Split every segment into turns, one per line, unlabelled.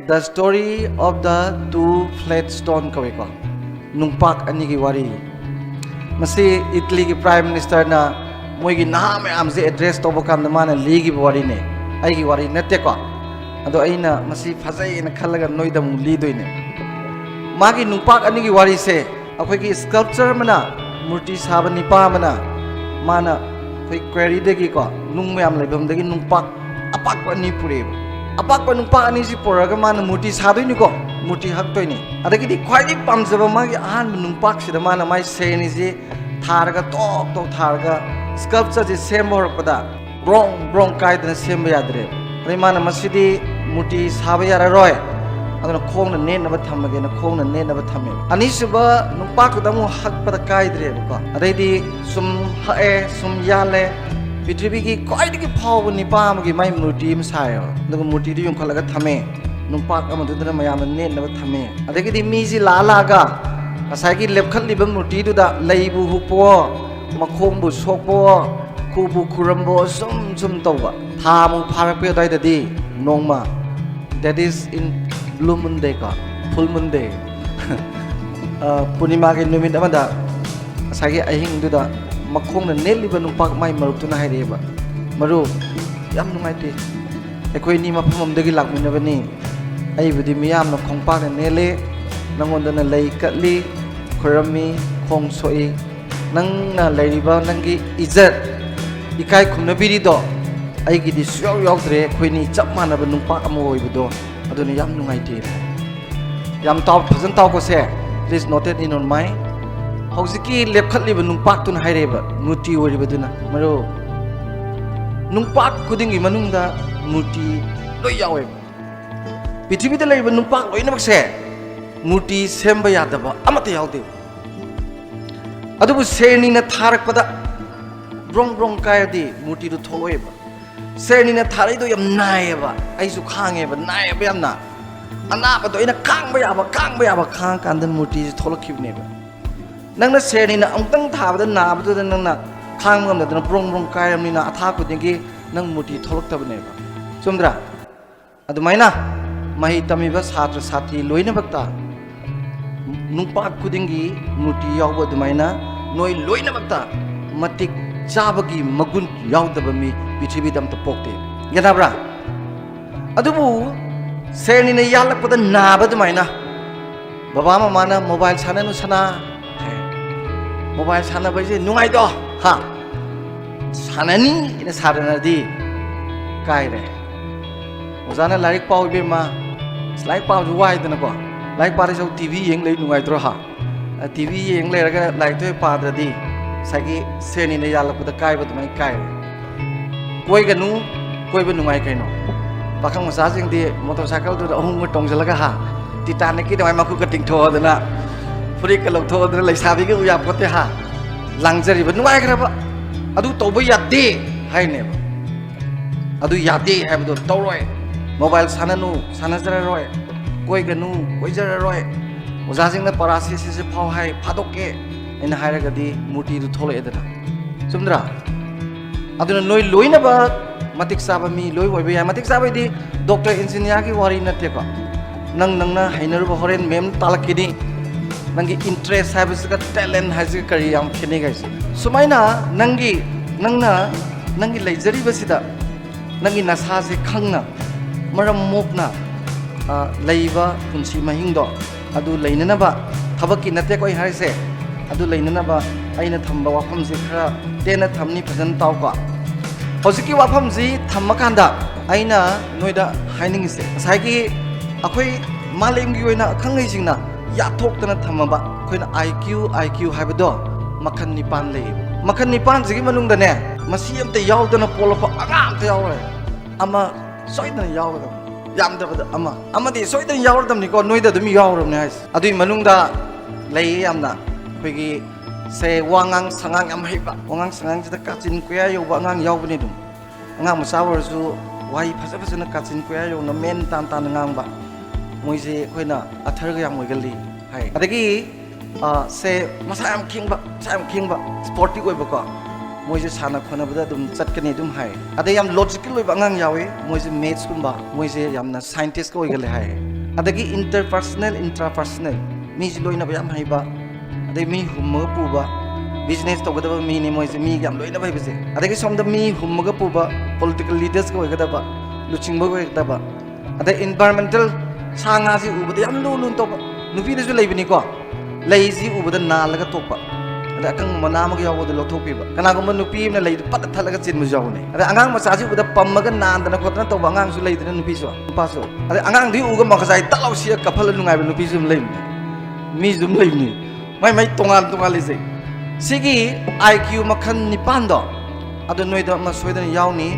The Story of the Two Flat Stone kawiko nungpak ani gi wari masi Italy gi Prime Minister na moi gi na mayam se address to bokam na mana li gi wari ne ai gi wari natte ko ado aina masi phajai na khalaga noida mu li doine magi nungpak ani gi wari se akhoi gi sculpture mana murti saba nipa mana khoi query de gi ko nung mayam leibam de gi nungpak apak pa ni pure apak pa nungpak ani si poraga mana murti sadoi ni ko murti hak toy ni adagi di khwai di pamjaba magi ahan nungpak sida mana mai se ni ji tharaga tok tharaga sculpture ji sembo pada brong kai dana semba yadre ani mana masidi murti saba yara roy adana khong na ne na ba thamage na khong na ne na ba thame ani suba nungpak da mu hak pada kai dre ko adai sum hae sum yale पृथ्वी की ख्वाइदगी फाव Nipah अमगी माइ मूर्ति म सायो दग मूर्ति दि यंखलगा थमे नुंपाक अमदुदना मयाम नेनब थमे अदगिदि मीजी लालागा असागी लेपखलिब मूर्ति दुदा लैबु हुपो मखोंबु सोपो खुबु खुरमबो सुम तौबा थामु फारपे दाइददि नोंमा that is in blue moon day ka full moon day पूर्णिमा के नुमित अमदा असागी अहिंग दुदा मखोंग नेलिबा नुंपाक माइ मरुतुना हाइरेबा मरु याम नुंगाइते एखोय नि मफममदगी लाकमिनबनी आइबुदि मियाम न खोंपाक नेले नंगोंदना लई कटली खुरमी खोंग सोई नंगना लैरिबा नंगी इज्जत इकाय खुमनबिरि दो आइगिदि सुयाव यावद्रे एखोयनि चप मानबा नुंपाक अमो ओइबदो अदुना याम नुंगाइते याम ताव फजन ताव को से please noted in on my हौजिकी लेपखलिब नुंपाक तुन हाइरेबा मूर्ति ओरिबदुना मरो नुंपाक खुदिंगी मनुंगदा मूर्ति लोय यावे पृथ्वी दा लेब नुंपाक लोइनबक से मूर्ति सेमबा यादबा अमत यावदे अदुबु सेरनिना थारकपदा ब्रोंग कायदि मूर्ति दु थोलोयबा सेरनिना थारैदो यम नायबा आइसु खांगेबा नायबा यमना अनाबदो इना खांगबा याबा खांग कांदन मूर्ति थोलखिबनेबा नंगना सेरनिना अमतंग थाबदा नाबदो नंगना खांगमदना ब्रोंग कायमनिना अथा खुदिंगी नंग मूर्ति थोलक्तबनेबा चुमद्रा अदुमाइना महि तमिबा छात्र छात्री लोइनबक्ता नुंपाक खुदिंगी मूर्ति यावबा अदुमाइना नोय लोइनबक्ता मतिक चाबगी मगुन यावदबा मी पृथ्वीदम त पोक्ते यनाब्रा अदुबु सेरनिना यालकपदा नाबा अदुमाइना बाबा मामाना मोबाइल साननु सना मोबाइल सानबा जे नुंगाइदो हा साननी इन सारनदी कायरे ओजाना लाइक पाउ बेमा लाइक पाउ जुवाइदना को लाइक पारे जो टीवी येंग ले नुंगाइद्रो हा टीवी येंग लेरगा लाइक तो पाद्रदी सागी सेरनिना यालकपदा कायबा तुमाइ काय कोइगनु कोइबा नुंगाइ कैनो पाखंग मसाजिंगदि मोटरसाइकल दु अहुंग टोंजलगा हा टिटानिक की दमाइ माखु कटिंग थोदना फुरी कलक थोदना लैसाबी के उया पते हा लांगजरिबा नुंगाइग्रबा अदु तौबा यादे हाइनेबा अदु यादे हाइबदो तौरोय मोबाइल साननु सानजररोय कोइगनु कोइजररोय ओजाजिंगना परासिस से फाव हाइ फादोके इन हाइरगदि मूर्ति दु थोलेदना सुमद्रा अदुना नोय लोइनबा मतिक साबा मी लोय ओइबे या मतिक साबैदि डॉक्टर इंजीनियर की वारी नतेको नंगना हाइनरबा होरेन मेम तालकिनि नंगी इंटरेस्ट हाइबसगा टैलेंट हाइजि करी याम खेने गाइसे सुमाइना नंगी लैजरिबसिदा नंगी नसासे खंगना मरम मोकना लैबा पुंसी महिंगदो अदु लैननबा थबकी नते कोइ हाइसे अदु लैननबा आइना थंबा वाफमसे खरा तेना थमनी फजन तावका हौजिकी वाफमजी थम्मकांदा आइना नोइदा हाइनिंगसे साइकी अखोइ मालेमगी ओइना खंगैसिंगना याथोक्तना थमबा अखोइना IQ हाइबदो मखन निपान ले मखन निपान जिगी मनुंगदने मसी अमते यावदना पोलफा अगामते यावरे अमा सोइदना यावदो यामदबदा अमदि सोइदना यावरदमनिको नोइदा दुमि यावरमने हाइस अदुइ मनुंगदा लई यामना अखोइगी से वांगांग संगांग याम हैबा वांगांग संगांग जिदा काचिन कुया योबा अंगांग यावबनि दुम अंगांग मसावरसु वाइ फजफजना काचिन कुया योना मेन तान ngangbा मोइसे अखोइना अथरगा याम मोइगली हाइ अदगी से मसा याम खिंगबा स्पोर्टी ओइबको मोइसे साना खोनाबदा दुम चटकनी दुम हाय अदे याम लॉजिकल ओइबा अंगांग यावे मोइसे मैथ्स कुंबा मोइसे यामना साइंटिस्ट को ओइगले हाय अदगी इंटरपर्सनल इंट्रापर्सनल मी जि लोइना याम हाइबा अदे मी हुम्म पुबा बिजनेस तौगदबा मी नि मोइसे मी याम लोइना बाइबसे अदगी सोमदा मी हुम्मगा पुबा पॉलिटिकल लीडर्स को ओइगदबा लुचिंगबा ओइगदबा अदे एनवायरमेंटल सांगा सि उबदा याम लुन तौबा नुपीदसु लेबिनी को लेजि उबदा नालगा तोपा अदे अकंग मनामगा यावदो लोथोपिबा कनागुम नुपी ने लेदि पत थलगा चिन मुजावने अदे अंगांग मचाजि उबदा पम्मगा नांदना खोतना तौबा अंगांग सु लेदना नुपीसु पासो अदे अंगांग दि उगा मखसाइ तलाउसिया कफल नुंगाइबा नुपीसु लेबिनी मी जुम लेबिनी माइ तोंगाल तोंगाल लिसे सिगी आईक्यू मखन निपान अदो नोइदा मा सोइदन यावनी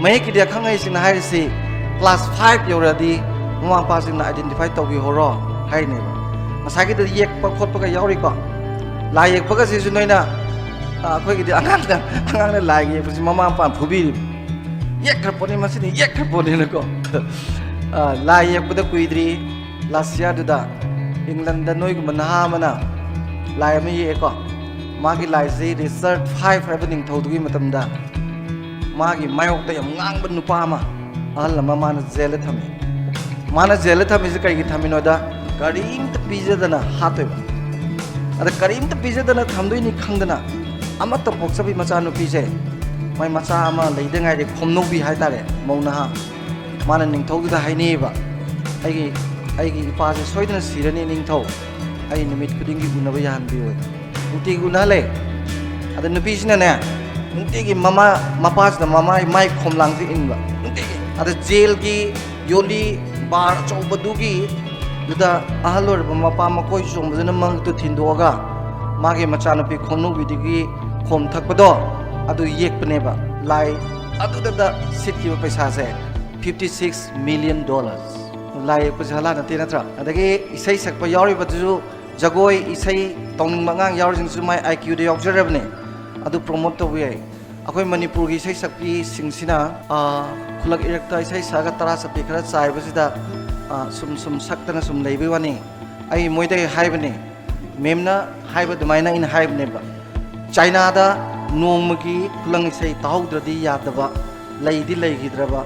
मै किदिया खंगाइ सिना हाइसि क्लास 5 यौरादि ममा पासिना आइडेंटिफाई तौबि होरो हाइनेबा मसागी द येकपा खोटपगा यावरिको ला येकपगा सिसु नोइना अखोइगिदि अंगांग लाइ येकपसि ममा पा फुबि येकखरपोनि मसिनि येकखरपोनि नको ला येकपदा कुइद्रि लासिया दुदा इंग्लैंड दा नोइगु मना मना लाइ अमा येको मागी लाइसे रिसर्च 5 हाइबा निंगथौदुगि मतमदा मागी मायोक्ता यम ngang नुपा अमा अहल अमा माना जेल थमे माना जेल थमेसे कइगि थमिनोदा करीमत पिजदना हातोइबा अदा करीमत पिजदना थमदोइनि खंगदना अमत पोक्सबि मचा नुपीसे माइ मचा अमा लेइदंगाइ रे खोमनोबि हाइतारे मौना माना निंगथौदुदा हाइनेबा आइगी इपासे सोइदना सिरनि निंगथौ आई निमित खुदिंगी उनबा याहनबियो नुटी गुनाले अदा नुपीसिना ने नुटीगी ममा मपासना ममा माइ खोमलांगसि इनबा नुटीगी अदा जेल की योली बार चौबदुगी दुदा अहलोर मपा मकोइ सोंबजना मंग तो थिंदोगा मागे मचानुपी खोमनुबिदिगी खोम थकपदो अदु येकपनेबा लाई अदुदा सिटकी पैसा से $56 million लाई पजहाला नते नत्रा अदगे इसै सकपा यारिबदु जगोई इसै तौनिंग मंगांग यारजिंसु माइ आईक्यू दे यावजरबने अदु प्रमोट तौबि याय अखोइ मणिपुर की इसै सकपी सिंगसिना खुलक इरक्ता इसै सागा तरा सपि खरा चाइबसिदा सुम सक्तना सुम लेबे वानी आई मोइदे हाइबने मेमना हाइब दुमाइना इन हाइबनेबा चाइना दा नोमगी खुलंग इसै ताहुद्रदि यादबा लेइदि लेगिद्रबा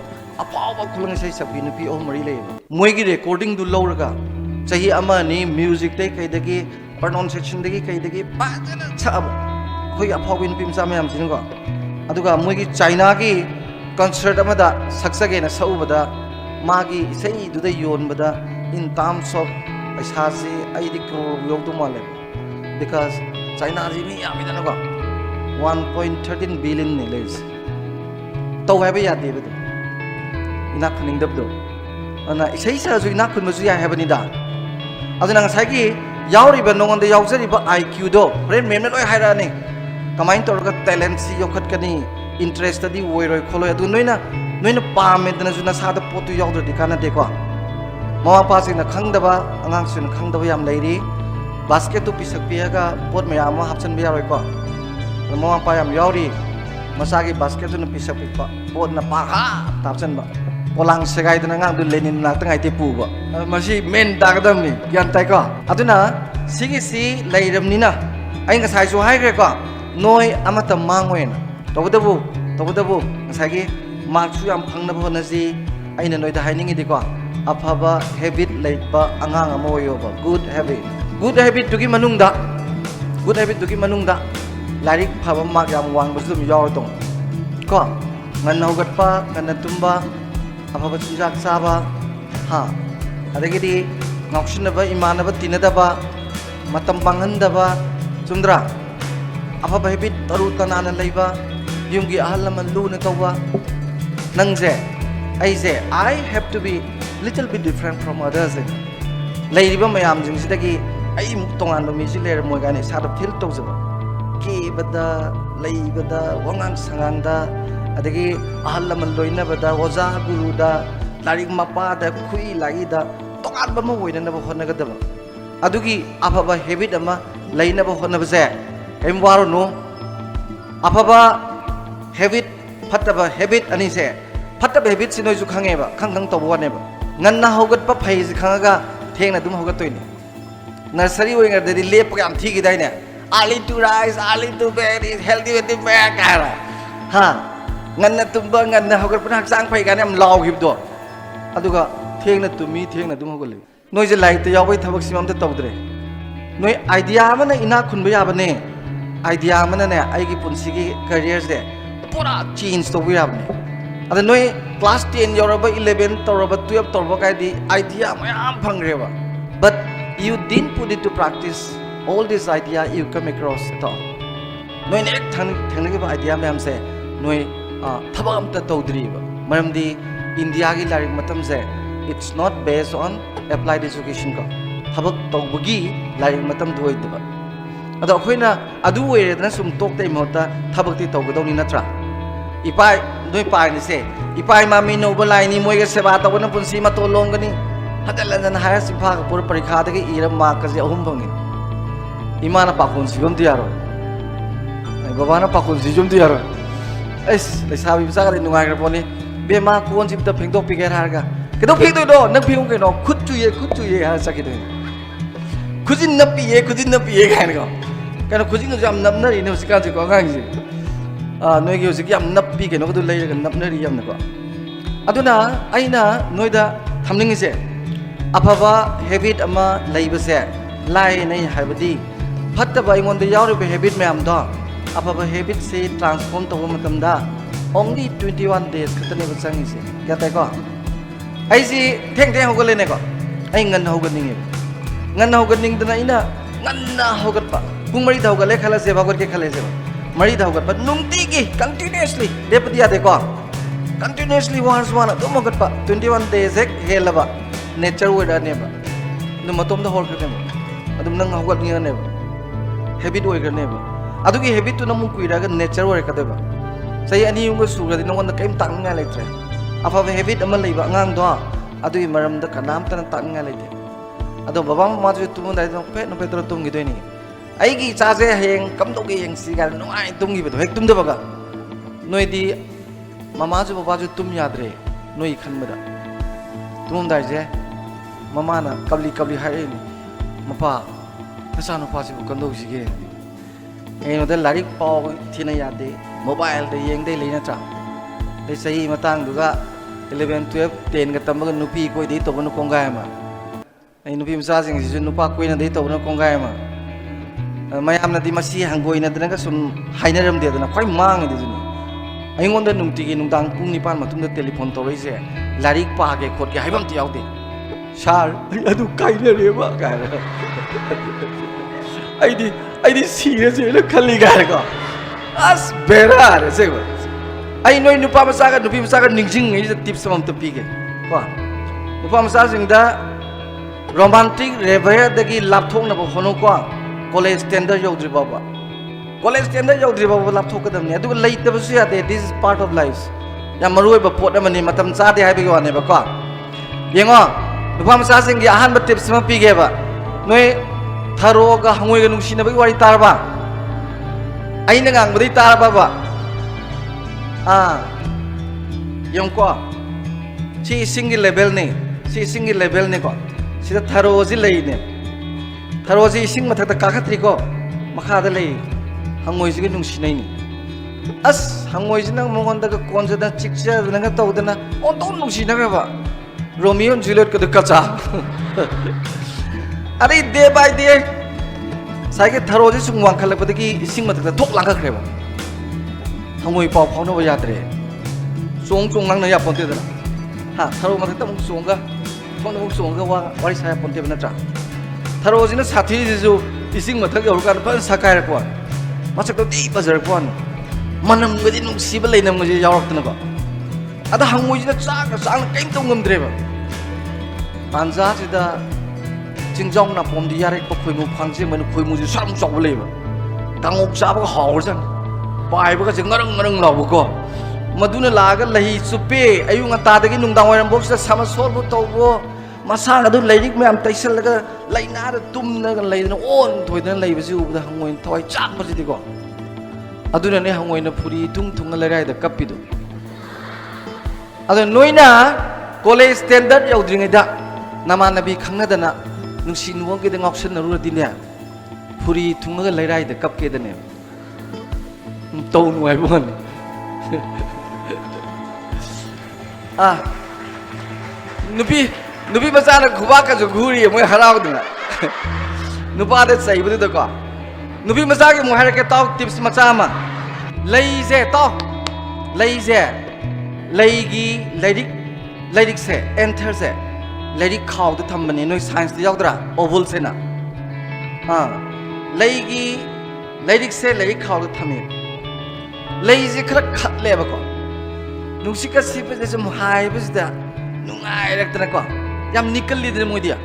अपाव खुलंग इसै सकपी नुपी ओ मरि लेबा मोइगी रिकॉर्डिंग दु लौरगा चाही अमानी म्यूजिक दे कइदगी प्रोनाउंसिएशन दगी कइदगी बाजना छाब खोइ अफाव नुपी मचा मयाम सिनगो अदुगा मोइगी चाइना की कंसर्ट अमदा सक्सगेना सउबदा मागी इसै दुदा योनबदा इन टर्म्स ऑफ पैसासे आइदि को योगदो माले बिकॉज चाइना जी मी यामिदनगो 1.13 बिलियन ने लेस तो हाइबे यादे बदो इना खनिंगदबदो अना इसै साजु इना खनमजु या हाइबनिदा अदुना ngasagi यावरिबा नोंगंदे यावजरिबा आईक्यू दो ब्रेन मेमने लोय हाइराने कमाइन तोरगा टैलेंट सी योखतकनी इंटरेस्ट दी वोइरोय खोलोय अदु नोइना पामेदना जुना सादा पोतु यावदि काना देखो ममा पासिना खंगदबा अंगांगसिना खंगदबा याम लेरि बास्केट तो पिसक पियागा पोत मयाम हापसन बियारोय को ममा पा याम यावरि मसागी बास्केट जुना पिसक पिपा पोत ना पाहा तापसन बा पोलांग सेगाइदना ngang du lenin na tangai te puba masi men dagdam ni yan tai ko aduna sigi si leiramni na ai nga sai su hai gre ko noi amata mangoena tobadabu ngasagi mark su yam phangna bhona si aina noi da hainingi di ko afaba habit leiba angang amoyo ba good habit dugi manung da larik phaba mark yam wang basum yaw tong ko ngan hogat pa ngan tumba अफब चिंजाक चाबा हा अदगिदि ngaukshinaba imanaba tinadaba matam pangandaba chumdra अफब habit taru tanana leiba yumgi ahalaman luna tawba nangje aise I have to be little bit different from others leiriba mayam jingsidagi ai muk tongan mi si ler moigani sadap thil tawjaba ki bada leibada wangang sangangda adagi ahalaman loinabada oza guruda larik mapada khui laida tokan bama woinaba honagadaba adugi afaba habit ama leinaba honabase kaim warono afaba habit fataba habit ani se fataba habit sinoi ju khangeba khang tawwaneba nganna hogat pa phai ji khangaga thengna dum hogat toini nursery oinga dadi lep yam thi gi daine early to rise, early to bed is healthy with the bed cara. Ha, ngan na tumba ngan na hogar pun sang pai kan am lau hib do. Aduga thieng na tumi thieng na tum hogar le. Noi je lai te yaw bai thabak simam te tawdre. Noi idea mana ina khun ba ya bane. Idea mana ne ai gi punsi gi career de pura change to ya bane. Ada noi class 10 yoraba 11 toraba 12 toraba kai di idea mayam phangre ba. But you didn't put it to practice. All this idea you come across at all. Noi nek thang gi ba idea mayam se noi thabak am ta tawdri ba. Maram di India gi larik matam se it's not based on applied education ko. Thabak tawbagi larik matam duai ba. Ado khoina adu were na sum tok tai mota thabak ti tawgadoni natra. Ipai doi pai ni se ipai mami no balai ni moi ga seba ta na punsi ma tolong gani hadalan na haya simpa ka pur parikha de ira ma ka je ahum bangi imana pa kun si gum diaro ai baba na pa kun si jum diaro es le sabi bisa ka nu ngai ra poni be ma kun si ta phing tok pi ge har ga ke do phing do na phing ke no khut chu ye ha sa ki de khujin na pi ye ga ni ko ka no khujin jam nam na ri no si ka ji ko ngang ji noi gi hojik yam nap pi ke no du lei ga nap na ri yam na ko aduna aina noi da thamning se afaba habit ama leiba se lai nei haibadi phatta ba ingon da yauri be habit me am da afaba habit se transform to matam da only 21 days khatane ba changi se kya ta ko ai si theng hogale ne ko ai ngan hoganing ning dana ina ngan na hogat pa pung mari da hogale khala se bagor ke khale se mari da hogat pa nungti gi continuously depadiya de ko continuously once one to mogat pa 21 days ek helaba nature word ne ba nu matom da hol kre ba adum nang hogat ni ne ba habit word ne ba adu gi habit tu namu kuira ga nature word ka de ba sai ani yung su ga din ngon da kaim tang nga leitre afa habit amal leiba ngang do adu gi maram da kanam tan tang nga leite ado babam ma ju tu dai no pe no petro tum gi doini ai gi cha je heng kam do gi heng si ga no ai tum gi ba hek tum da ba ga noi di mama ju baba ju tum yadre noi khan mada tum dai je mama na kabli hai ni mapa nasa no pa si bu kan do si ge ai no da larik paw thina yade mobile de yeng dei le na cha dei sai matang du ga 11 12 10 ga tam ga nupi koi dei to no kongai ma ai nupi msa sing si nupa koi na dei to no kongai ma mayam na di masi hangoi na dana ga sum hainaram de dana khoi mang de juni ai ngon da nungti gi nungdang pung ni pan matum da telephone to roi se larik pa ge khot ge haibam ti yaw de sar adu kai na re ba ka ai di serious le khali ga ko as bera re se ba ai noi nupa masa ga nupi masa ga ningjing ngi tips samam to pi ge ko nupa masa sing da romantic reverie da gi lapthok na ba hono ko college standard yodri baba college standard yodri baba lapthok ka damne adu leit da su ya de this is part of life ya maroi ba pot amani matam cha de haibi wa ne ba ko yengo nupa masa sing gi ahan ba tips ma pi ge ba noi tharo ga hangoi ga nungsi na ba wari tar ba ai na ngang ba tar ba ba yung ko si single level ne ko sida tharo ji lei ne tharo ji sing mathak ta ka khatri ko makha da lei hangoi ji nung sinai ni as hangoi ji nang mongon da kon ja da chikcha da nga taw da na on ton nung sinai ba Romeo and Juliet ka da kacha are day by day sai ke tharo ji sung wang khalak ba ki sing mathak da thok lang ka khre ba hangoi paw phau no ba yatre song lang na ya pon te da ha tharo mathak ta mung song ga phone mung song ga wari sa pon te ba na tra tharo ji na sathi ji ju ising mathak yor kan pa sakai ra ko masak to ti bazar ko manam ga di nung si ba lei nam ga ji yaw ta na ko ada hangoi ji na cha na kaim to ngam dre ba panja ji da jingjong na pom di yare ko khoi mu phang ji man khoi mu ji sam chok ba lei ba tangok cha ba haw jan pai ba ga jing ngarang law ko maduna laga lahi supe ayung ta da gi nung dang waram box da sama sol bu to bo masa adu leirik me am taisal laga laina da tum na ga leina on thoi da lei ba ji u da hangoi thoi chak ba ji di ko aduna ne hangoi na phuri tung la rai da kapi do adu noina college standard yaudring da nama nabi khangna da na nungsi nuwang ge da ngoksen na ru di ne फुरी थुंगा लेराइद कपके दने तौ नुआई bone आ नुपी मचा ना खुबा का जो घूरी मोय हराव दना नुपा दे सही बदु दको नुपी मचा के मोहर के ताव टिप्स मचा मा लईजे तो लईजे लईगी लाइरिक से एंथर से लाइरिक खाव द थम्बने नोय साइंस द यावद्रा ओवल से ना लईगी लाइरिक से लाइरिक खाव द थमे लईजे खर खतले बको नुसी का सिप जैसे मुहाय बसदा नुंगाय रखतना को याम निकल ली दने मोदिया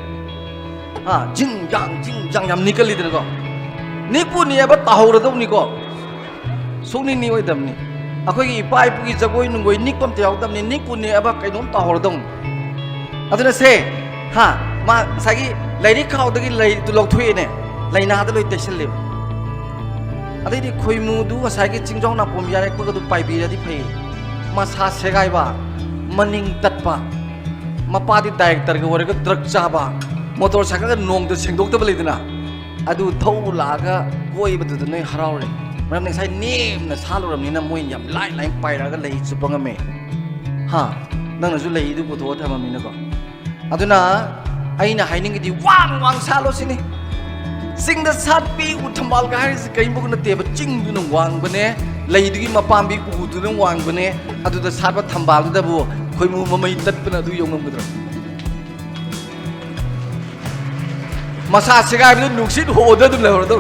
जिंग जांग याम निकल ली दने को निकपु नि अब ताहौर दो निको सोनी नि ओय दमनी अखोई इपा इपुगी जगोई नुंगोई निकपम ते यावदमनी निकपु नि अब कैनोम ताहौर दो अदुना से मा सागी लाइरिक खाव दगी लाई तु लौथुएने लाइना द लोय तेसले अदैदि खोइमु दु सागी चिंजों ना पोम यारे को दु पाइबिरदि फै मसा सेगाइबा मनिंग तत्पा मपादी डायरेक्टर के वरग drug Chaba motor cycle नोंग the सेंगदोक्तब लेदना अदु थौ लागा कोई बदु नय हरावरे मरम ने साइ नेम न सालोरम निना मोय याम लाइ पाइरागा लई चुपंगमे नंगनसु लई दु पुथो थममिना को अदुना अइना हाइनिंगदि वांग सालो सिनि सिंग द सातपी उथंबाल का हारिस कइबु नते ब चिंग दु न वांग बने लई दुगी मपाम्बी उ दु न वांग बने अदु द सातबा थंबाल दबु खोइमु ममई तत्पना दु योंगम गद्रो मसा सेगाइ बदु नुक्सित होद दु लहरदो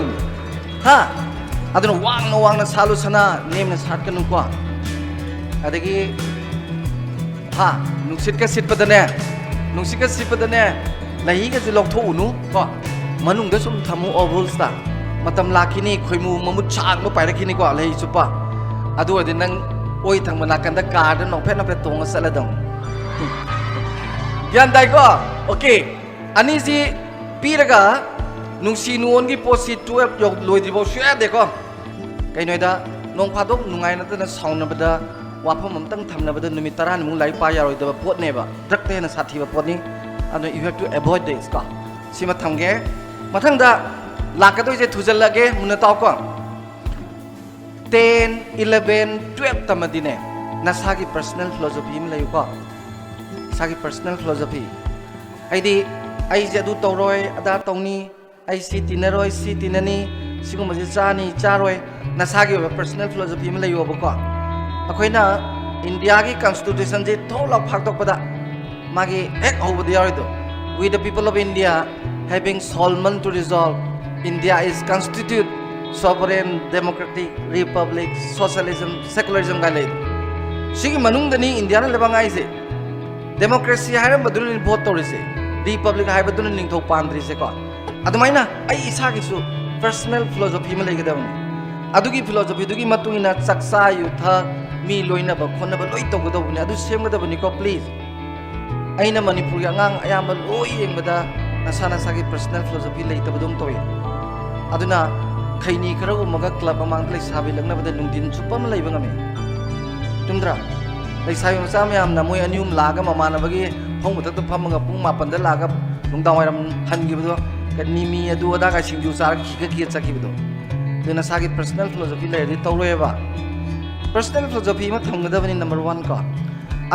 अदुना वांग सालो सना नेमना सातकनु को अदगी नुक्सित का सिटपदने लही का जो लौथोउनु को मनुंग सुम थमु ओवल्सता मतम लाखिनी खोइमु ममुत चांग पाइरखिनी को लही चुपा अदु अदि नंग ओइ थंग नाकंद कार द नोफे तोंग सलदम ग्यान दाइ को ओके अनि जी पीरगा नुंसी नुओन की पोसी 12 यो लोइदिबो सुया देखो कैनोदा नोंग फादोक नुंगाइ नतन साउनबदा वाफम अमतंग थमनबदा नुमित 10 मु लाई पा यारोइदबा पोतनेबा ड्रगतेना साथीबा पोतनी अदु you have to avoid this का सिमा थमगे मथंगदा लाकदोइजे थुजलगे मुना तावको 10 11 12 तमदिने नसागी पर्सनल फिलोसफी म लयुको सागी पर्सनल फिलोसफी आइदी आइजे अदु तौरोय अदा तौनी आई सी तिननी सिगुमजे चानी चारोय नसागी पर्सनल फिलोसफी म लयुबको अखोइना इंडिया की कॉन्स्टिट्यूशन जे थोला फाक्तोकपदा मागी हेक होबदि यारिदो we the people of India having solvent to resolve India is constitute sovereign democratic republic socialism secularism ga lei sigi manung dani India na lebang ai se democracy haram badun vote tori se republic hai badun ning tho pandri se ko adumaina ai isa gi su personal philosophy ma lei ga dawni adugi philosophy dugi matungina chaksa yutha mi loina ba khonna ba loi to ga dawni adu sem ga dawni ko please aina manipur ya ngang ayamba loi yengbada नसाना सागी personal philosophy लेतबदुम तोय अदुना खैनी खरगु मगा club among ले साबि लंगनबद नुंदिन सुपम लेबंगमे तुमद्रा ले साबि मचा मयाम ना मोय अनियुम लागा ममानबगी Hong मथक तो फमगा पुंग 8 दा लागा नुंदाव वायरम हनगिबदो कनिमी अदु अदा का सिंजु चार खिगा खिया चकिबदो दुना सागी पर्सनल फिलोसफी लेदि तौरोयबा पर्सनल फिलोसफी मा थंगदबनी नंबर 1 को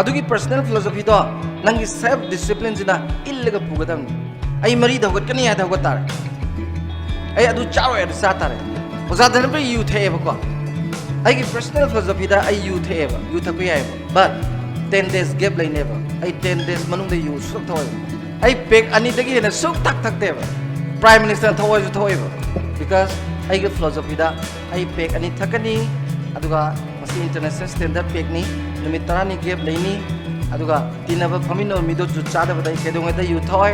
अदुगी पर्सनल फिलोसफी दो नंगी सेल्फ डिसिप्लिन जिना इल्लगा पुगदम आई मरी दगतकनी है दगतार आई अदु चारो है सातारे ओजा धन पे यू थे बको आई की पर्सनल फिलोसफी दा आई यू थे यू थक पे बट 10 days गैप लाइने बा आई 10 days मनुंग दे यू सुक थोय आई पेक अनि दगी ने सुक थक थक दे प्राइम मिनिस्टर थोय जु थोय बिकॉज़ आई की फिलोसफी दा आई पेक अनि थकनी अदुगा मसी इंटरनेशनल स्टैंडर्ड पेक नि निमित 10 नि गैप लाइनी अदुगा तिनबा फमिनो मिदो जु चादा बदाई केदोंगे दा यू थोय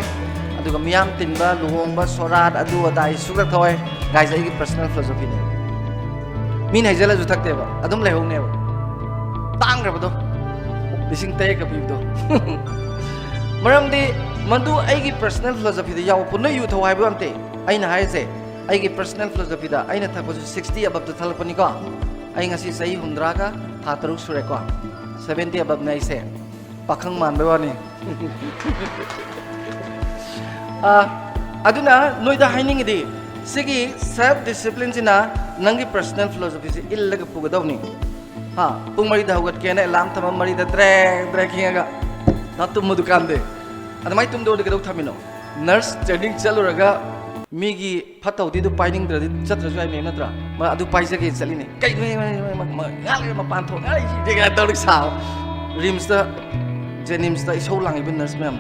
अदुगा मियाम तिनबा लुहोंबा सोरात अदु अदाई सुगक थोय गाइस आई की पर्सनल फिलोसफी ने मीन हाइजला जु थकतेबा अदुम लेहोनेबा तांग्रबदो लिसिंग तय का पिबदो मरमदि मदु आई की पर्सनल फिलोसफी दा याव पुन यू थोय बमते आइना हाइसे आई की पर्सनल फिलोसफी दा आइना थकबो 60 अबब द थलपनी को आई ngasi सही 100 का था तरुक सुरे को 70 अबब नै से पाखंग मानबे वानी अदुना नोइदा हाइनिंगदि सिगी सेल्फ डिसिप्लिन सिना नंगी पर्सनल फिलोसफी से इल्लग पुगदवनी हाँ पुंग मरी दा हुगत केने अलार्म थम मरी दा ट्रैक खिंगा ना तुम दुकान दे अदमाई तुम दो गदौ थमिनो नर्स ट्रेनिंग चलुरगा मीगी फतौदी दु पाइनिंग द्रदि चत्रसु आइ मेन नत्रा म अदु पाइसके चलिने कै गाल मपान थो गाल देगा तौलिक साव रिम्स दा जेनिम्स दा इसौ लांगिबो नर्स मैम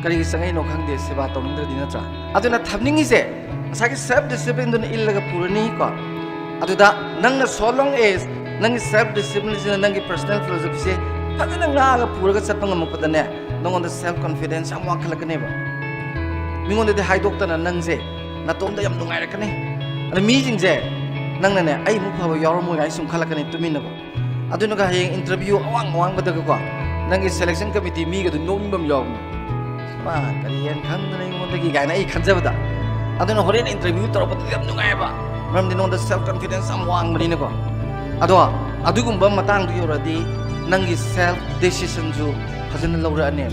करी संगै नो खंगदे सेवा तौनिंद्रदि नत्रा अदुना थमनिंगी से असागी सेल्फ डिसिप्लिन दुन इल्लगा पुरनी को अदुदा नंगना सो लॉन्ग एज नंगी सेल्फ डिसिप्लिन से नंगी पर्सनल फिलोसफी से फजना ngaga puraga chatpa ngamakpadane nongonda self confidence am wakhalakaneba mingonda de haidoktana nangse natomda yam nungairakane ada mi jingje nangna ne ai mu phaba yawrmo gai sum khalakane tuminabo aduna ga heng interview awang awang badaga ko nangi selection committee mi ga du nombam yawm ma kariyan khandana ingonda gi gaina ai khanjabada aduna horen interview torobata yam nungaiba maramdi nonda self confidence am wang bani nako ado adugumba matang du yoradi नंगी self decision जो फजन लौरने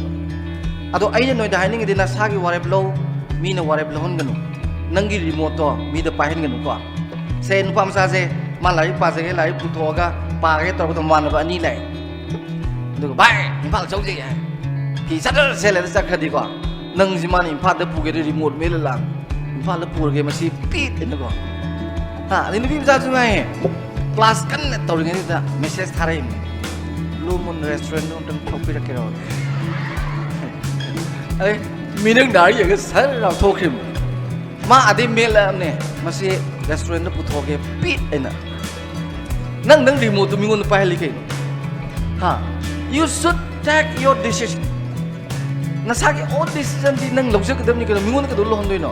अदो आई नोइदा हाइनिंग दि नसागी वारेब लो मीना वारेब लोहनगनु नंगी remote तो मीदा पाहिनगनु को से नुपा मसा से मा लाई पाजगे लाई पुथोगा पागे तोरबो मानबा अनि लाई दुगो बाय इम्फाल चौजे है कि सदर सेले चखदि को नंग जिमान इम्फाल द पुगे रिमोट मेल ला इम्फाल द पुरगे मसी पीट इनको हा नि बि जा जुङाय क्लास कन तौरिङै दा मेसेज थारै Blue Moon Restaurant untuk kopi rakiro. Aye, minang dari ya sar rau thokrim. Ma adi mela amne masih restaurant putoge pit ena. Nang remote tu mingun pahali ke. Ha, you should take your decision. Nasagi all decision di nang logja kedam ni kedam mingun kedul hondoi no.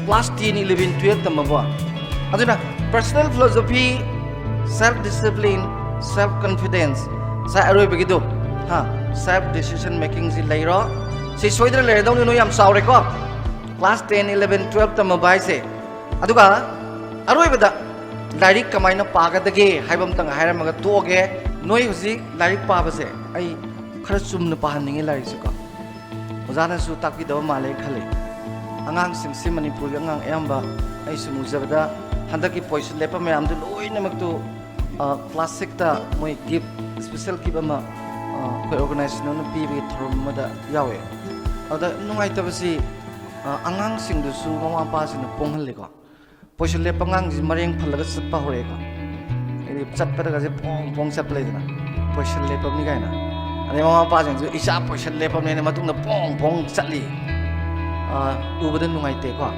Class 10, 11, 12 tamabwa. Aduna personal philosophy, self discipline, self confidence. Saya aroi begitu, ha, self decision making si lairo, si soidra lairo dong ni yam saure ko, class 10, 11, 12 tam mobile se, aduga, aroi beda, larik kamai na paga dage, hai bam tang hai ramaga toge, noi husi larik paga se, ai kharasum na pahan ningi larik suka, uzana su taki dawa malay khale, angang sing si Manipur angang ayamba, ai sumuza beda, handaki poison lepa me amdu loi na magtu classic ta moi gift special gift ama ko organization no pi bi throm ma da yawe ada nungai ta basi angang sing du su mama pa sin ponghal le ko poison le pangang ji mareng phalaga satpa hore ko edi chatpa da je pong pong chap le na poison le pam ni kai na ane mama pa jing ju isa poison le pam ne matung na pong pong chatli ubada nungai te ko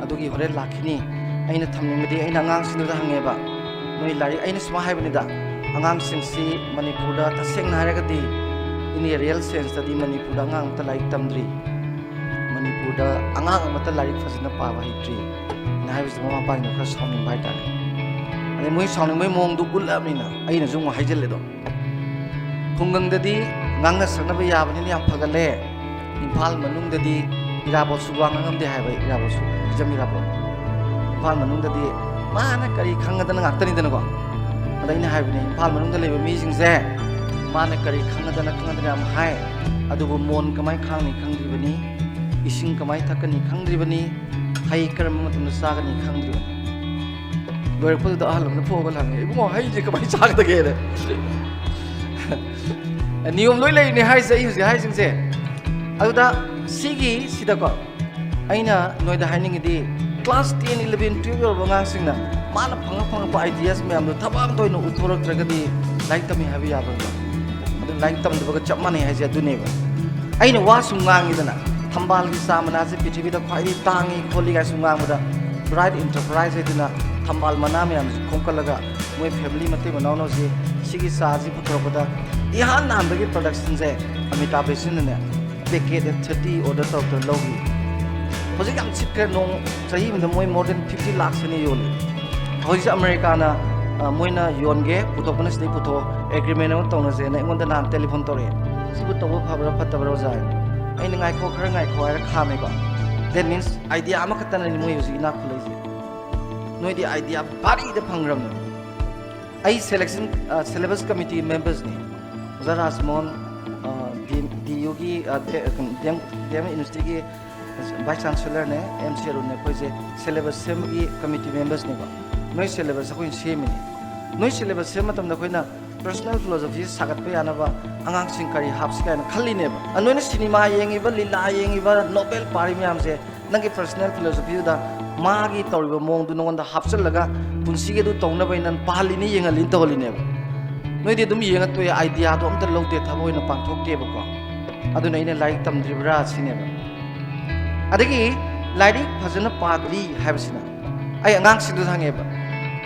adugi hore lakhini aina thamni medi aina angang sin da hange ba noi lari aina sma hai bani da angang sing si Manipur da taseng na haragadi in real sense da di Manipur da angang ta like tamdri Manipur da angang mata lari fasina pa ba hitri na hai bis mama pa ni khas sound bai ta ani moi sound moi mong du gul am ni na aina jung hai jel le do khungang da di ngang na sakna ba ya bani yam phagale Imphal manung da di irabo suwang ngam de hai bai irabo su jam irabo Imphal manung da di mana kari khanga da ngak tani da ko ada ini hai bini Imphal manung da le mi jing se mana kari khanga da am hai adu bu mon kamai khang ni khang ri bani ising kamai thakani khang ri bani hai karam ma tum sa ga ni khang ri bani gor pu da halam na pho ga lang e bu hai ji kamai sa ga da ge da niom loi le ni hai se yu hai jing se adu da sigi sida ko aina noida haining di class 10 11 12 yor bangang singna mana phanga pa ideas me amno thabang toy no uthorak tragadi like tami habi ya ba adu like tam da chap mane hai ja dune ba aina wa sungang idana thambal gi samana se pithibhi da khwai tangi kholi ga sungang da bright enterprise idana thambal mana me am khongkalaga moi family mate banau no je sigi saji putropada ihan nam da gi production se Amitabh Bachchan ne packet 30 order tok to logi Hojik am chikre nong sahi me moi more than 50 lakhs ni yoli hojik America na moi na yonge puto panas dei puto agreement on tong na se na ngon da nan telephone tore sibu to phabra phatabra jai ai ngai ko khar ngai ko ara khame ko that means idea ama khatan ni moi hojik ina khulai se noi di idea bari de phangram ai selection syllabus committee members ni Zara Asmon di yogi dem university ki Vice Chancellor ne MC Arun ne koi je syllabus sem gi committee members ne ba noi syllabus ko sem ni noi syllabus sem matam da koi na personal philosophy sagat pe yana ba angang sing kari haps ka na khali ne ba anoi ne cinema yengi ba lila yengi ba novel pari myam se nang gi personal philosophy da ma gi tori ba mong du nong da hapsal laga punsi ge du tong na bai nan pali ni yenga lin to li ne ba noi de dum yenga to idea do am ta lo de thabo ina pang thok te ba ko adu nei ne like tam dribra sine ba adagi lairi phajana padri habsina ai angang sidu thange ba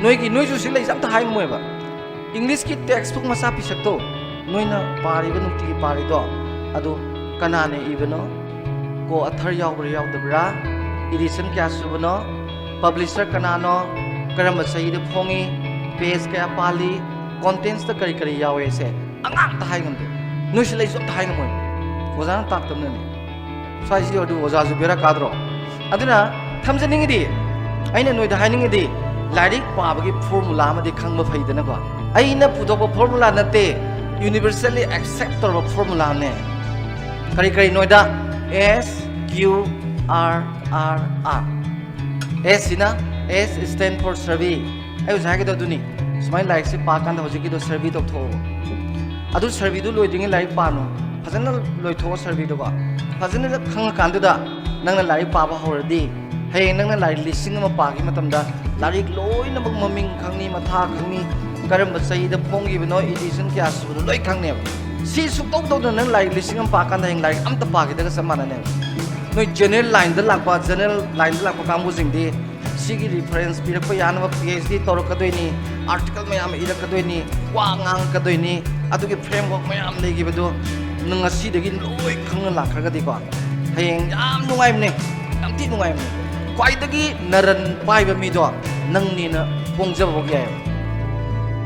noi gi noi ju sil lai jam ta hai moi ba English ki textbook masa pisak to noi na pari ba nukti ki pari do adu kana ne ibano ko athar yaw bra yaw dabra edition kya subano publisher kana no karam sai de phongi page kya pali contents ta kari kari yaw ese angang ta hai ngam de noi sil lai jam ta hai ngam moi wazana tak tam ne sai ji odu waza ju bera kadro aduna thamjaning di aina noi da haining di larik pabagi formula ma de khangba phaidana ba aina pudokba formula nate universally acceptable formula ne kari kari noi da S Q R R R S ina S stand for survey ai usa ge do duni smile like se pa kan da hoji ki do survey tok tho adu survey du loi ding like pa no phajana loi tho survey do ba phajana da khang kan du da nang na like pa ba horadi hey nang na like listing ma pa gi matam da larik loi na mag maming khangni matha khangni karam ba sai da phongi bino edition kya su loi khang ne si su tok tok nang like listing ma pa kan da hing like am ta pa gi da samana ne noi general line da lak pa general line da lak pa kamu jing di si gi reference pi ra pa yan ma PhD tor ka doi ni article ma yam ira ka doi ni wa ngang ka doi ni adu gi framework ma yam le gi bedo nang asi da gi loi khang la khar ga di ko hayeng yam nungai ne yam ti nungai ne kwai da gi naran pai ba mi do nang ni na pong ja bo ge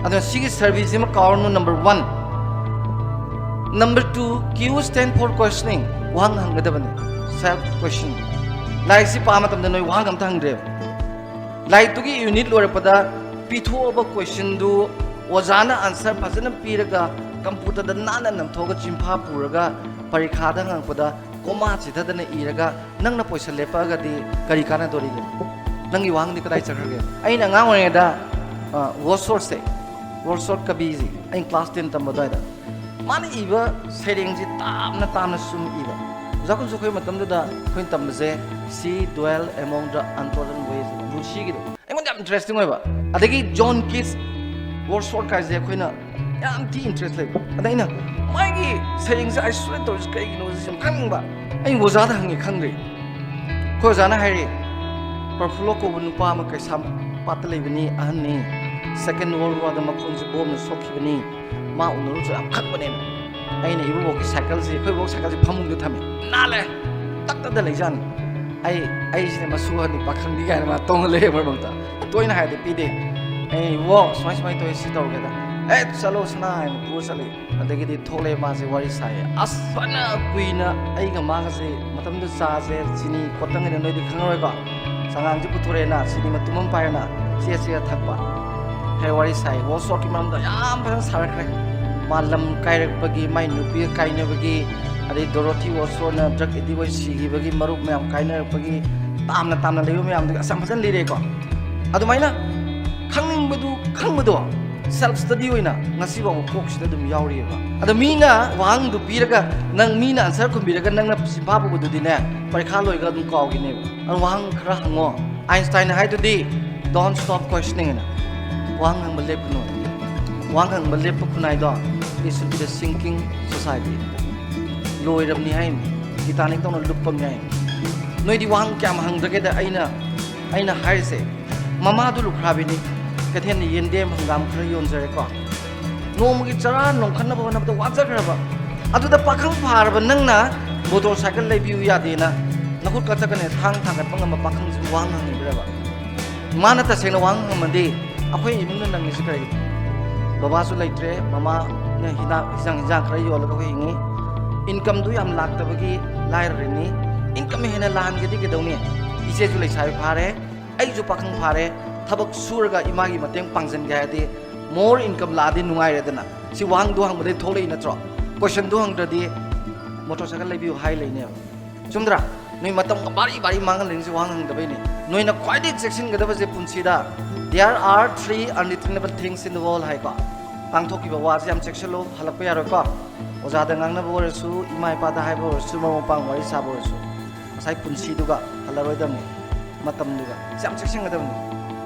adu si gi service ma kaur no number 1 number 2 Q stand for questioning wang hang ga da bane self question like si pa ma tam da noi wang am thang de like tu gi unit lor pada pitho ba question du ojana answer phasana piraga computer da nana nam thoga chimpha puraga parikha da ngang pada koma chitha da na iraga nang na poisa lepa ga di kari kana dori ge nang gi wang ni kadai chakra ge ai na nga ore da word source ka busy ai class 10 tam badai da mani iba setting ji tamna sum iba zakun su khoi matam da khoi tam je see dwell among the unpleasant ways du shi gi ai mon yam interesting oi ba adagi John Keats word source ka je khoi na yam ti interest le adai na mai gi setting ji isolate to kai gi no ji khang ba ai wo za da hang gi khang re khoi za na hai re perflo ko bu nu pa ma kai sam pat le bini an ni second world war da ma khon ji bom na sokhi bini ma unuru ju am khak bane aina ibu bo cycle ji khoi bo cycle ji phamung du thame na le tak tak da le jan ai ji ma su ha ni pa khang di ga ma tong le mar bang ta toina ha de pi de ai wo smai to si to ga da chalo sna ai pu sale adagi di thole ma se wari sai asana kuina ai ga ma ga se matam du sa se chini potang ne noi di khang roi ba sangang ji pu thore na sini ma tumam pa na sia thakpa hai wari sai wo so ki mam da yam ba sar kre malam kai rak bagi mai nupi kai ne bagi ade Dorothy also na drug edi wai si gi bagi marup me am kai na bagi tamna leyo me am da sam phasan li re ko adu mai na khangning badu self study oina ngasi ba kok sida dum yauri ba adu mi na wang du piraga nang mi na answer ko biraga nang na simpa bu du dine parikha loi ga dum kaw gi ne adu wang khra hango Einstein hai to di don't stop questioning na wang hang balep no wang hang balep kunai do this should be the sinking society loi ram ni hai kitani tong lup pam nai noi di wang kyam hang da ke da aina hai se mama du lu khra bi ni kathen ni yendem hangam khra yon jare ko nom gi chara nong khan na ba na ba wa ja khra ba adu da pakhang phar ba nang na motorcycle lai bi ya de na nakut ka ta ne thang ka pang ma pakhang ji wang hang ni ba mana ta se na wang hang ma de akhoi imung na nang ni sikrai baba su lai tre mama ne hina jang khra yo la ko hingi income du yam lak ta ba gi lai re ni income hena lan ge di ge dong ni ise su lai sai phare ai ju pakhang phare thabak surga imagi mateng pangjan ga de more income la de nungai re dana si wang du hang bade tholei na tro question du hang da de motorcycle lai bi hai lai ne chumdra noi matam ka bari mangal ling si wang hang dabai ni noi na khwai di section ga dabai je punsi da there are three undeniable things in the world hai ka ang thoki ba wa jam section lo halak pa yaro ka oja da ngang na bo su imai pa da hai bo su ma pang wari sa bo su sai punsi du ga halaroi dam ni matam du ga jam section ga dam ni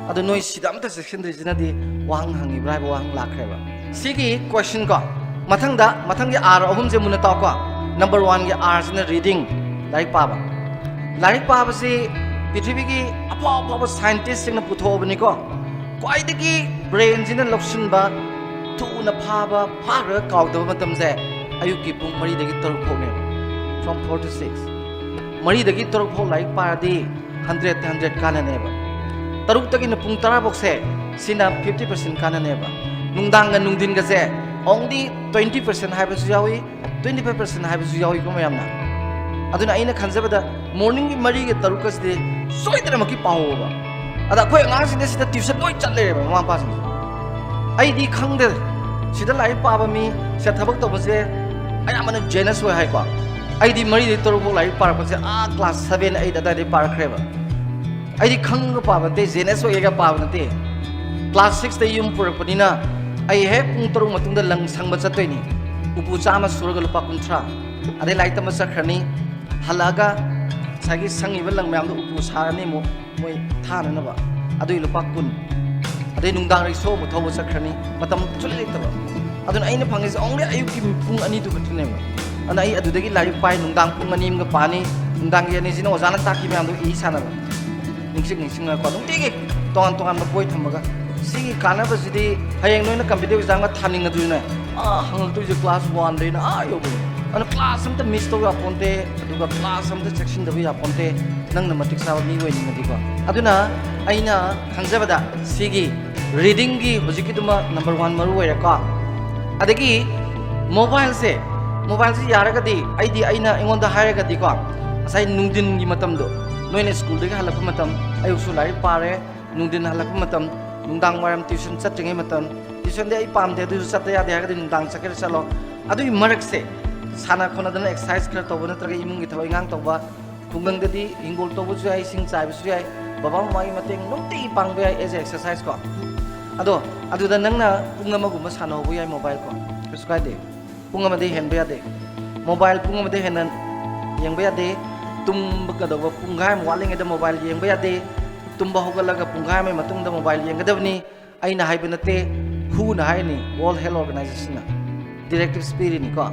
adu noi sidam ta section ri jina di wang hang ibrai bo wang lakhe ba sigi question ka mathang gi r ahum je mun ta ka number 1 gi r jina reading like पाबा like पाबा से पृथ्वी की अपाव scientist Singh पुथोबनी को क्वाइदगी brain जिन लक्षणबा थुना फाबा फार काउदब मतम से अयुकी पुंग मरी दगी तरुक फोने फ्रॉम 4 to 6 मरी दगी तरुक फो लाइक पारदी 100 काननेबा तरुक तगी न पुंग तरा बक्से सिना 50% काननेबा नुंगदांग नुंगदिन गसे only 20% हाइबसु यावी 25% हाइबसु यावी को मयामना अदुना आइना खनजबदा मॉर्निंग की मरी के तरुकस दे सोइदरमकी पाहोबा अदा कोई अंगासिने सिदा ट्यूशन लोइ चलेबा ममा पास आइदी खंगदे सिदा लाई पाबा मी से थबक तबसे आयामन जेनस वे हाइ को आइदी मरी दे तरुक लाई पारपसे आ क्लास 7 8 अदा दे पारखरेबा आइदी खंग पाबते जेनस वे ga पाबा नते क्लास 6 ते युम पुरपनिना आई हे पुंग तरुक मतुंग लंग संगबा चतोइनी उपु चामा सुरगल पा कुंथ्रा अदे लाई तम सखरनी हलागा सागी संगी बलंग मैम दो उपु सारनी मोय थाननबा अदुइ लुपा कुन अदे नुंदांग रि सो मुथौ सखरनी मतम चुले तबा अदुन आइना फंगिस ओंले अयुकी पुंग अनि दु खतनेबा अना आई अदुदगी लारि पाइ नुंदांग पुंग अनि मग पानी नुंदांग यानि जिनो ओजाना ताकि मैम दो इ सानबा निंसिंग को नुंतिगे तोंगान तोंगान बय थमगा सिगी कानबा जिदि हयेंग नोइना कंप्यूटर एग्जाम गा थानिंग दुइना हंगल तुजे क्लास 1 देना योबो अन क्लास हम मिस तो यापोंते अदुगा क्लास हम सेक्शन दबि यापोंते नंगना मटिक साबा मी वइनि नदिको अदुना आइना खंजबदा सिगी रीडिंग की हुजिकी दुमा नंबर 1 मरु वइरका अदगी मोबाइल से यारगदी आइदी आइना इंगोंदा हायरगदी को असai नुंदिन gi matam do noine school de halakpa matam ayusu lai pare nungdin halakpa matam nungdang waram tuition chatringai matam tuition de ai pamde du chatta ya de ga nungdang chakere chalo adu marak se sana khona dana exercise kar to bana traga imung gi thawai ngang to ba kungang de di ingol to bu ai sing chai bu ai baba mai mateng nungti pang be ai as exercise ko adu da nangna punga ma guma sana bu ai mobile ko prescribe de punga ma de hen be de mobile punga ma de henan yang be de tum ka do pungai ma waling de mobile yang be de tumba hogalaga pungai mai matung da mobile yang gadabni aina haibinate hu na haini World Health Organization na directive spirit ni ko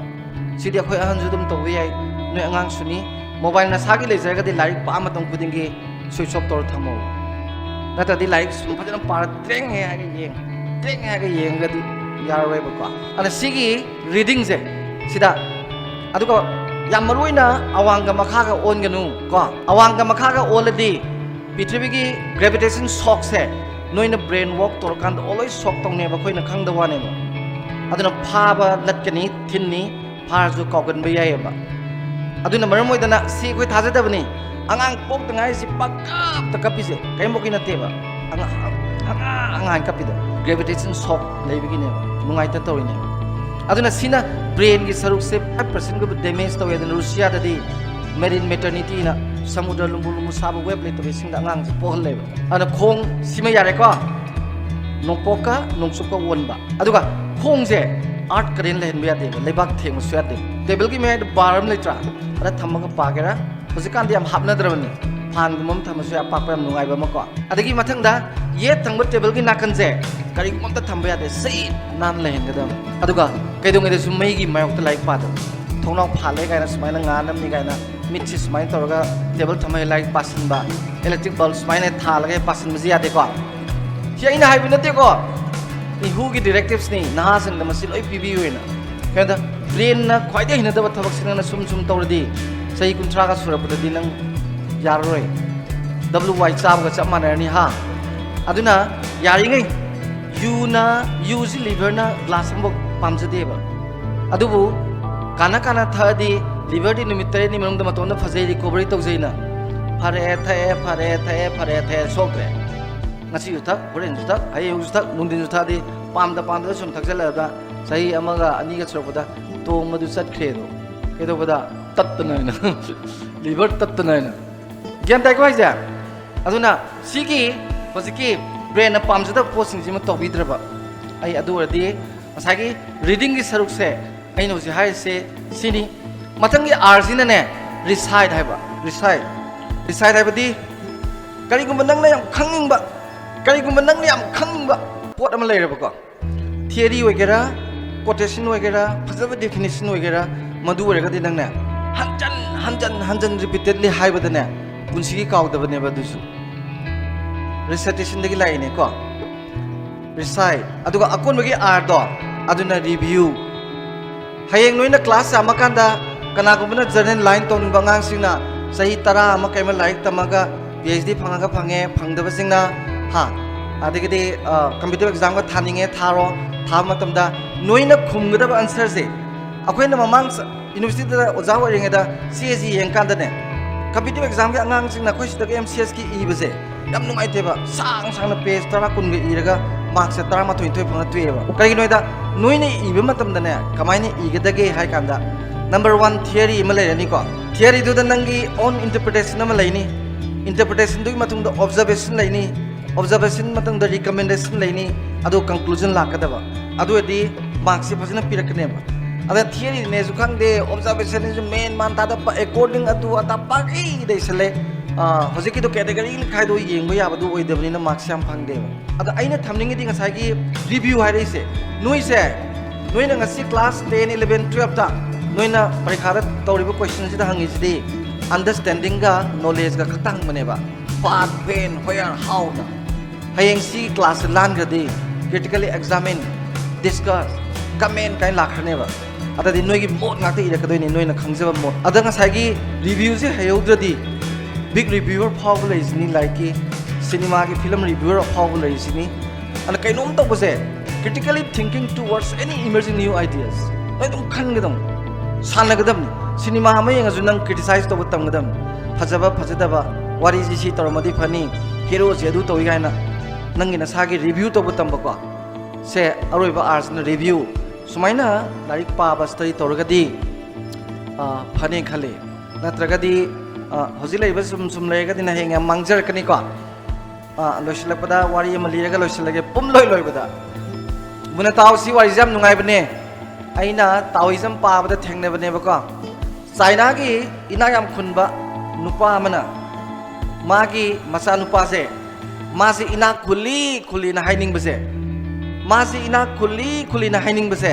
sidi khoi ahan judum to wi ai noi angang suni mobile na sagi le jaga de larik pa matong kuding ge switch off tor thamo nata di larik sum phajana par treng he ga yeng ga di yarwe ba ko ana sigi reading je sida aduko yam maruina awanga makha ga on ganu ko awanga makha ga oladi पृथ्वी की gravitation shock से नोइन brain work तौर कान always shock तौने बखोइना खंगदा वाने अदुना फाबा लटकनी थिन्नी फार जो कौगन बे यायबा अदुना मरम मोइदना सी कोइ थाजदबनी अंगांग पोक तंगाइ सि पक्कप त कपिसे कैमो किना तेबा अंगांग कपिदा ग्रेविटेशन शॉक लेबिगिने नुंगाइ त तौरिने अदुना सिना ब्रेन की सरुक से 5% को डैमेज तौय दन रूसिया ददी मेरिन मेटर्निटी ना समुद्र लुम्बु साबु वेब ले तबे सिंग अंगांग पोहल लेबा अना खोंग सिमा यारे को नोपोका नोंसुका वनबा अदुगा खोंग जे आर्ट करेन लेहन बिया दे लेबाक थेंग सुया दे टेबल की मेड बारम लेत्रा अदा थमगा पागेरा हुजिकान दि हम हाबना द्रबनी फान गुमम थमसुया पापा हम नुगाइबा मको अदगी मथंगदा ये थंग टेबल की नाकन जे करी गुमम त थंबया दे से नाम लेहन गदम अदुगा कैदोंगे दे सुमई की मायक त लाइक पाद थोंनाव फाले गायना स्माइना nganam ni gaina मिट्टी स्माइन तौरगा टेबल थमाय लाइट पासनबा इलेक्ट्रिक बल्ब स्माइन थालगे पासन मजी यादे को सियाइना हाइबि नते को इहु की डायरेक्टिव्स नि नहा संग मसि लोइ पिबि होइना केदा ब्रेन ना ख्वाइदे हिनदब थबक सिंगना सुम तौरदि सही कुंथ्रा का सुरपदि नंग यारोय WY चाब का चप मानरनी हा अदुना यारिङै युजी लिवर ना ग्लास हम पामजदेबा अदुबु काना थदी लिवर दी नुमित तरे नि मनोंग मतों फजे रिकवरी तौजेना फरे थे सोक्रे ngasi juta horen juta ayi juta nungdin juta di pamda sum thakjala da sahi amaga ani ga chropada to madu chat khredo kedo bada तत्तना है ना लिवर तत्तना है ना ज्ञान ताई को है जा अदुना सिगी हजिकी ब्रेन ना पामजदा पोसिंग जिम तौबिद्रबा आई अदु अरदी मसागी रीडिंग की सरुक से आई नो जी हाय से सिनी मतंगी आर्जिना ने रिसाइड है बा रिसाइड है बदी करीगुम नंग ने खंगिंग बा करीगुम नंग ने खंगिंग बा पोट अमा लेरबा को थियरी वगैरह कोटेशन वगैरह फजब डेफिनेशन वगैरह मधु वगैरह नंगने हंजन रिपीटेडली हाइबदने पुंसी काउदबने बदुसु रिसाइटेशन दगी लाइने को रिसाइट अदुगा अकोन बगी आर दो अदुना रिव्यू हयेंग नोइना क्लास अमकांदा कनागुमना जर्नल लाइन तोनिंग बंगांग सिंगना सही तरा अमा कैमा लाइक तमागा PhD फंगागा फंगे फंगदबा सिंगना हा अदगदे कंप्यूटर एग्जाम का थानिंगे थारो था मतमदा नोइना खुमगदबा आंसर से अखोइना ममांग यूनिवर्सिटी दा ओजा वरिंगदा CAG येंकांदने कंप्यूटर एग्जाम के अंगांग सिंगना खोइसदग MCS की इबसे याम नुंगाइतेबा सांग पेज तरा कुनगे इरगा मार्क्स से तरा माथोइ थोइ फंगा तुएबा करिनोइदा नोइने इबे मतमदने कमाइने इगदगे हाय कांदा नंबर 1 थियरी इमा लेरनी को थियरी दुदा नंगी ओन इंटरप्रिटेशन अमा लेनी इंटरप्रिटेशन दुगी मतुंगदा ऑब्जर्वेशन लेनी ऑब्जर्वेशन मतुंगदा रिकमेंडेशन लेनी अदो कंक्लूजन लाकदबा अदोदी मार्क्स से फजना पिरकनेबा अदा थियरी ने जु खंगदे ऑब्जर्वेशन इज मेन मान तादा अकॉर्डिंग अदु अता पागी देसले हजिकी तो कैटेगरी खाइदो येंगबो याबदु ओइदबनिना मार्क्स याम फंगदेबा अदा आइना थमनिंगदि ngसागी रिव्यू हाइरेसे नोइसे नोइना ngasi क्लास 10 11 12 ता नोइना परीक्षा तौरिबो क्वेश्चन सिदा हंगिसिदि अंडरस्टैंडिंग का नॉलेज का खतंग बनेबा पार्ट पेन वेयर हाउ ना हयेंग सी क्लास लानगदि क्रिटिकली एग्जामिन डिस्कस कमेंट काइन लाखनेबा अदा दि नोइगी मोड ngakte इरकदोइनि नोइना खंगजबा मोड अदा ngसागी रिव्यू से हयौद्रदि बिग रिव्यूअर फावल लेसिनी लाइकी सिनेमा की फिल्म रिव्यूअर फावल लेसिनी अन कैनोम तबसे critically thinking towards any emerging new ideas नोइ तुम खनगदम सानगदम सिनेमा हम यंगजु नंग क्रिटिसाइज तब तमगदम फजबा फजदबा वारी जिसी तरमदि फनी हीरो जेदु तोइ गायना नंगी नसागी रिव्यू तब तमबको से अरोइबा आर्ट्स न रिव्यू सुमाइना लाइक पाबा स्टडी तोरगदि फने खले नत्रगदि हजिल लेबा सुम लेगदि न हेंग मांगजर कनी को लोइसलकपदा वारी अमा लिरगा लोइसलगे पुम लोइबदा मुना तावसी वारी जाम नुंगाइबने आइना ताओइजम पाबदा थेंगनेबनेबको चाइना की इना याम खुनबा नुपा अमना मागी मचा नुपा से मासी इना खुली ना हाइनिंग बसे मासी इना खुली ना हाइनिंग बसे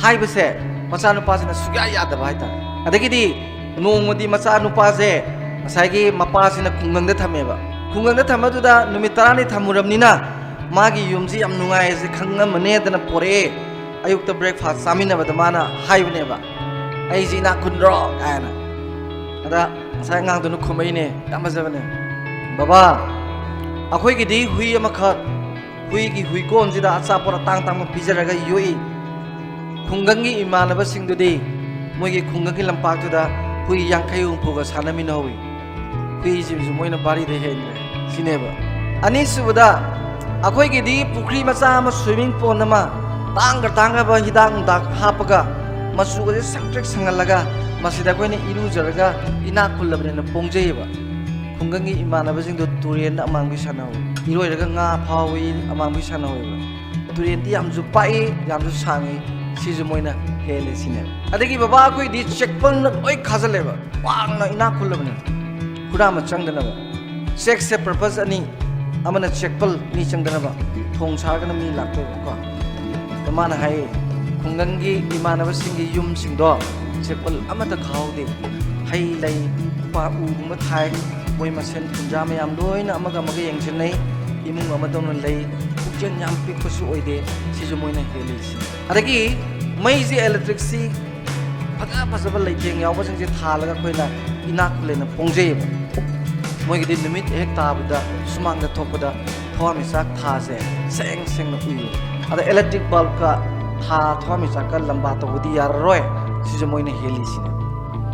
हाइ बसे मचा नुपा से सुग्या यादबा हाइता अदगिदि नोंगमदि मचा नुपा से मसाइगी मपा से खुंगंगदे थमेबा खुंगंगदे थमदुदा नुमित तरानि थमुरमनिना मागी युमजी याम नुंगाइ से खंगमने दना पोरे अयुक्त ब्रेकफास्ट सामिनबदा माना हाइबनेबा ऐजी ना खुंद्रो कायना अदा साइ ngang खुमैने यामजबने बाबा अखोइगिदि हुई अमखत हुई कोन जिदा अचापोरा तांग पिजरगा योई खुंगंगी इमानबा सिंगदुदि मोइगी खुंगंगी लंपाकदुदा हुई यांखै उंफुगा सानमिनहौइ हुई जिमजु मोइना बारी दे हेनरे सिनेबा अनि सुबदा अखोइगिदि पुखरी मचा अमा स्विमिंग पूल अमा तांगबा हिदांग दाग हापगा मसुगजे संट्रेक संगलगा मसिदा कोइने इरुजरगा इना खुल्लबने पोंजेबा खुंगंगी इमानबजिंग दो तुरेन अमांगबि सानाव इरोइरगा nga फावि अमांगबि सानावबा तुरेनति यामजु पाइ यामजु सांगि सिजु मोइना हेले सिने अदगी बाबा कोइ दि चेकपल न ओइ खाजलेबा वांगना इना खुल्लबने खुदा म चंगदनबा चेक से पर्पस अनि अमना चेकपल नि चंगदनबा थोंग सागना मी लाक्तोबा को माना हाय खुंगंगी इमानबसिंगी युम सिंगदो चेकपल अमता खाउदे हाय लै पा उम थाय मोइ मसेन खुंजा मयाम लोइना अमगा मगे यंगसिनै इमुंग अमदोन लै पुक्चन याम पिकपसु ओइदे सिजु मोइना हेलिसि अदगी मैजी इलेक्ट्रिक सी फजबा लैथेंग यावबसिंग जे थालगा खोइना इना खुलेना पोंजेब मोइगी दिन निमित एक ताबदा सुमांगदा थोपदा थोमी साक थासे सेंग सेंग न उयु अदा इलेक्ट्रिक बल्ब का था थोमी साक लंबा तो बुदी यार रोय सिजु मोइना हेलिसि